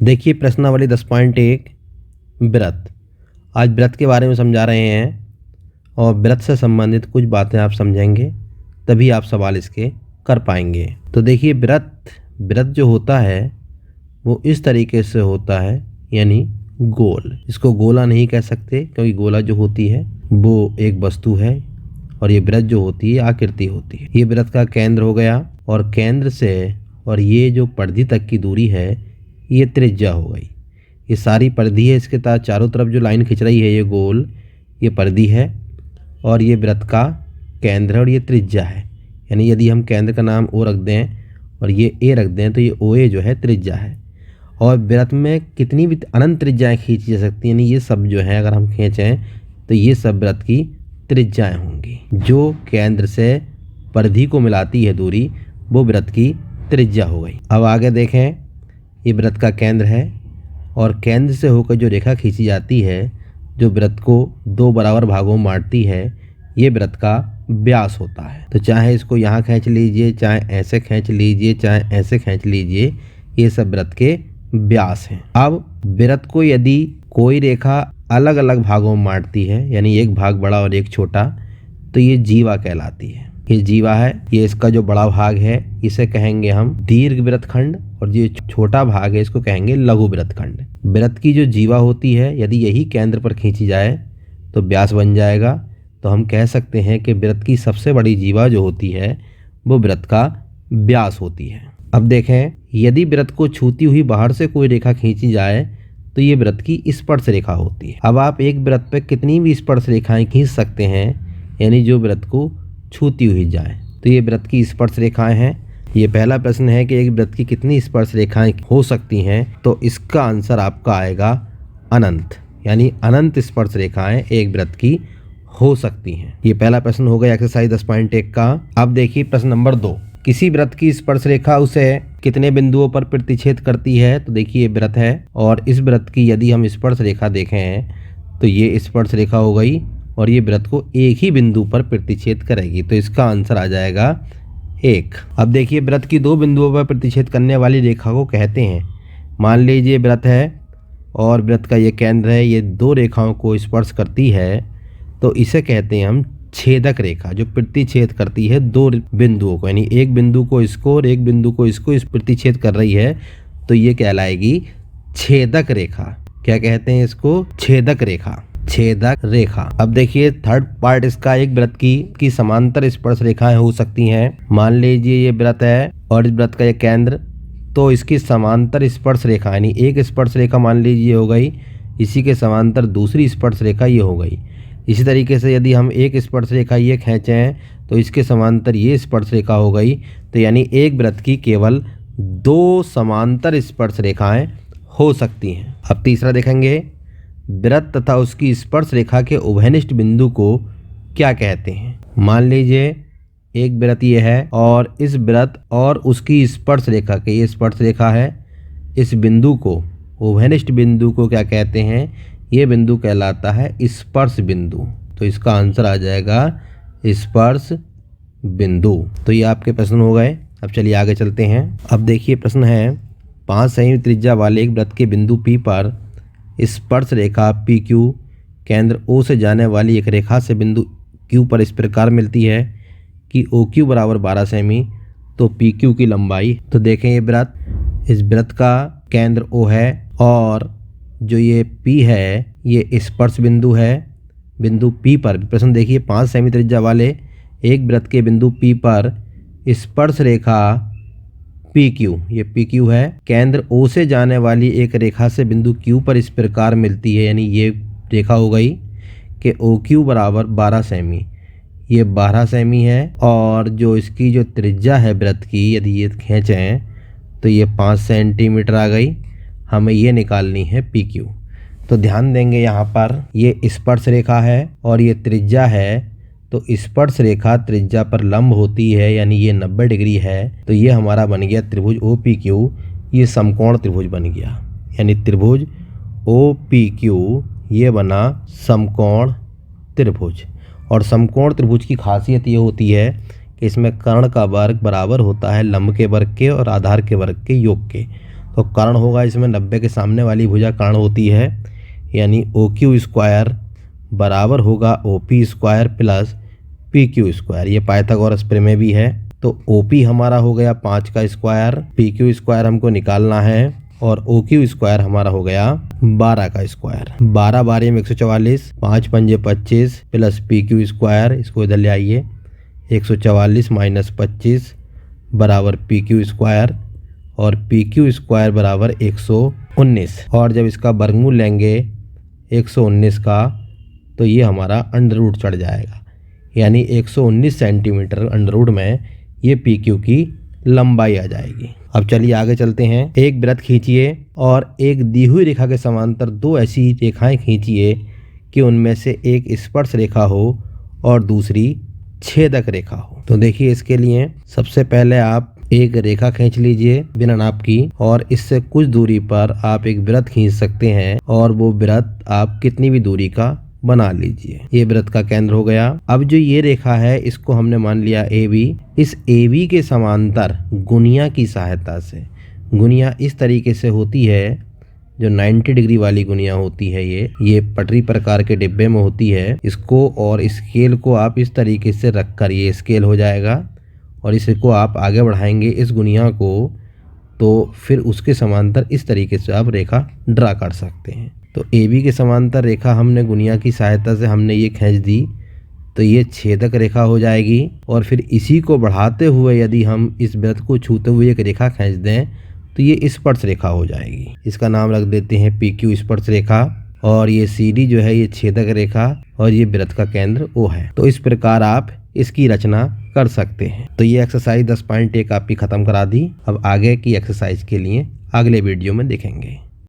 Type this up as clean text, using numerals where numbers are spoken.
देखिए प्रश्नावली 10.1 व्रत। आज व्रत के बारे में समझा रहे हैं और व्रत से संबंधित कुछ बातें आप समझेंगे तभी आप सवाल इसके कर पाएंगे। तो देखिए व्रत जो होता है वो इस तरीके से होता है, यानी गोल। इसको गोला नहीं कह सकते क्योंकि गोला जो होती है वो एक वस्तु है और ये व्रत जो होती है आकृति होती है। ये व्रत का केंद्र हो गया और केंद्र से और ये जो परिधि तक की दूरी है ये त्रिज्या हो गई। ये सारी परिधि है, इसके साथ चारों तरफ जो लाइन खिंच रही है ये गोल, ये परिधि है और ये व्रत का केंद्र है और ये त्रिज्या है। यानी यदि हम केंद्र का नाम ओ रख दें और ये ए रख दें तो ये ओ ए जो है त्रिज्या है। और व्रत में कितनी भी अनंत त्रिज्याएँ खींची जा सकती हैं, यानी ये सब जो है अगर हम खींचें तो ये सब व्रत की त्रिज्याएँ होंगी। जो केंद्र से परिधि को मिलाती है दूरी वो व्रत की त्रिज्या हो गई। अब आगे देखें, ये व्रत का केंद्र है और केंद्र से होकर जो रेखा खींची जाती है जो व्रत को दो बराबर भागों में बांटती है ये व्रत का व्यास होता है। तो चाहे इसको यहाँ खींच लीजिए, चाहे ऐसे खींच लीजिए, चाहे ऐसे खींच लीजिए, ये सब व्रत के व्यास हैं। अब व्रत को यदि कोई रेखा अलग अलग भागों में बांटती है, यानी एक भाग बड़ा और एक छोटा, तो ये जीवा कहलाती है। ये जीवा है, ये इसका जो बड़ा भाग है इसे कहेंगे हम दीर्घ व्रतखंड और जो छोटा भाग है इसको कहेंगे लघु व्रतखंड। व्रत की जो जीवा होती है यदि यही केंद्र पर खींची जाए तो व्यास बन जाएगा। तो हम कह सकते हैं कि व्रत की सबसे बड़ी जीवा जो होती है वो व्रत का व्यास होती है। अब देखें, यदि व्रत को छूती हुई बाहर से कोई रेखा खींची जाए तो ये व्रत की स्पर्श रेखा होती है। अब आप एक व्रत पर कितनी भी स्पर्श रेखाएं खींच सकते हैं, यानी जो व्रत को छूती हुई जाए, तो ये व्रत की स्पर्श रेखाएं हैं। ये पहला प्रश्न है कि एक व्रत की कितनी स्पर्श रेखाएं हो सकती हैं, तो इसका आंसर आपका आएगा अनंत, यानी अनंत स्पर्श रेखाएं एक व्रत की हो सकती हैं। ये पहला प्रश्न हो गया एक्सरसाइज 10.1 का। अब देखिए प्रश्न नंबर 2, किसी व्रत की स्पर्श रेखा उसे कितने बिंदुओं पर प्रतिच्छेद करती है। तो देखिए व्रत है और इस व्रत की यदि हम स्पर्श रेखा देखें तो ये स्पर्श रेखा हो गई और ये व्रत को एक ही बिंदु पर प्रतिच्छेद करेगी, तो इसका आंसर आ जाएगा 1। अब देखिए व्रत की दो बिंदुओं पर प्रतिच्छेद करने वाली रेखा को कहते हैं, मान लीजिए व्रत है और व्रत का ये केंद्र है, ये दो रेखाओं को स्पर्श करती है, तो इसे कहते हैं हम छेदक रेखा, जो प्रतिच्छेद करती है दो बिंदुओं को, यानी एक बिंदु को इसको और एक बिंदु को इसको इस प्रतिच्छेद कर रही है, तो ये कहलाएगी छेदक रेखा। क्या कहते हैं इसको? छेदक रेखा, छेदक रेखा। अब देखिए थर्ड पार्ट इसका, एक व्रत की समांतर स्पर्श रेखाएं हो सकती हैं। मान लीजिए ये व्रत है और इस व्रत का ये केंद्र, तो इसकी समांतर स्पर्श रेखा, यानी एक स्पर्श रेखा मान लीजिए हो गई, इसी के समांतर दूसरी स्पर्श रेखा ये हो गई। इसी तरीके से यदि हम एक स्पर्श रेखा ये खींचें तो इसके समांतर ये स्पर्श रेखा हो गई। तो यानी एक व्रत की केवल दो समांतर स्पर्श रेखाएं हो सकती हैं। अब तीसरा देखेंगे, व्रत तथा उसकी स्पर्श रेखा के उभयनिष्ठ बिंदु को क्या कहते हैं। मान लीजिए एक व्रत ये है और इस व्रत और उसकी स्पर्श रेखा के, ये स्पर्श रेखा है, इस बिंदु को, उभयनिष्ठ बिंदु को क्या कहते हैं? ये बिंदु कहलाता है स्पर्श बिंदु। तो इसका आंसर आ जाएगा स्पर्श बिंदु। तो ये आपके प्रश्न हो गए। अब चलिए आगे चलते हैं। अब देखिए प्रश्न है, 5 सेमी त्रिज्या वाले एक व्रत के बिंदु P पर स्पर्श रेखा PQ केंद्र O से जाने वाली एक रेखा से बिंदु Q पर इस प्रकार मिलती है कि OQ बराबर 12 सेमी, तो PQ की लंबाई। तो देखें ये व्रत, इस व्रत का केंद्र O है और जो ये P है ये स्पर्श बिंदु है बिंदु P पर। प्रश्न देखिए, 5 सेमी त्रिज्या वाले एक व्रत के बिंदु P पर स्पर्श रेखा PQ, ये PQ है, केंद्र O से जाने वाली एक रेखा से बिंदु Q पर इस प्रकार मिलती है, यानी ये रेखा हो गई कि OQ बराबर 12 सेमी, ये 12 सेमी है और जो इसकी जो त्रिज्या है व्रत की, यदि ये खींचें तो ये 5 सेंटीमीटर आ गई। हमें ये निकालनी है PQ। तो ध्यान देंगे यहाँ पर ये स्पर्श रेखा है और ये त्रिज्या है, तो स्पर्श रेखा त्रिज्या पर लंब होती है, यानी ये 90 डिग्री है। तो ये हमारा बन गया त्रिभुज OPQ, ये समकोण त्रिभुज बन गया, यानी त्रिभुज OPQ ये बना समकोण त्रिभुज। और समकोण त्रिभुज की खासियत ये होती है कि इसमें कर्ण का वर्ग बराबर होता है लंब के वर्ग के और आधार के वर्ग के योग के। तो कर्ण होगा इसमें 90 के सामने वाली भुजा कर्ण होती है, यानी OQ² बराबर होगा OP² प्लस PQ²। ये पाइथागोरस प्रमेय भी है। तो OP हमारा हो गया 5 का स्क्वायर, PQ² हमको निकालना है और OQ² हमारा हो गया 12 का स्क्वायर। 12 12 में 144, 5 पंजे 25 प्लस PQ², इसको इधर ले आइए, 144 माइनस 25 बराबर PQ² और PQ² बराबर 119। और जब इसका वर्गमूल लेंगे 119 का तो ये हमारा अंडर रूट चढ़ जाएगा, यानी 119 सेंटीमीटर अंडर रूट में ये PQ की लंबाई आ जाएगी। अब चलिए आगे चलते हैं। एक वृत्त खींचिए और एक दी हुई रेखा के समांतर दो ऐसी रेखाएं खींचिए कि उनमें से एक स्पर्श रेखा हो और दूसरी छेदक रेखा हो। तो देखिए, इसके लिए सबसे पहले आप एक रेखा खींच लीजिए बिना नाप की, और इससे कुछ दूरी पर आप एक वृत्त खींच सकते हैं, और वो वृत्त आप कितनी भी दूरी का बना लीजिए। ये वृत्त का केंद्र हो गया। अब जो ये रेखा है इसको हमने मान लिया AB। इस AB के समांतर गुनिया की सहायता से, गुनिया इस तरीके से होती है, जो 90 डिग्री वाली गुनिया होती है, ये पटरी प्रकार के डिब्बे में होती है। इसको और स्केल को आप इस तरीके से रखकर, ये स्केल हो जाएगा, और इसको आप आगे बढ़ाएंगे इस गुनिया को, तो फिर उसके समांतर इस तरीके से आप रेखा ड्रा कर सकते हैं। तो AB के समांतर रेखा हमने गुनिया की सहायता से हमने ये खींच दी, तो ये छेदक रेखा हो जाएगी। और फिर इसी को बढ़ाते हुए यदि हम इस वृत्त को छूते हुए एक रेखा खींच दें तो ये स्पर्श रेखा हो जाएगी। इसका नाम रख देते हैं PQ स्पर्श रेखा। और ये CD जो है ये छेदक रेखा, और ये वृत्त का केंद्र O है। तो इस प्रकार आप इसकी रचना कर सकते हैं। तो ये एक्सरसाइज 10.1 आपकी ख़त्म करा दी। अब आगे की एक्सरसाइज के लिए अगले वीडियो में देखेंगे।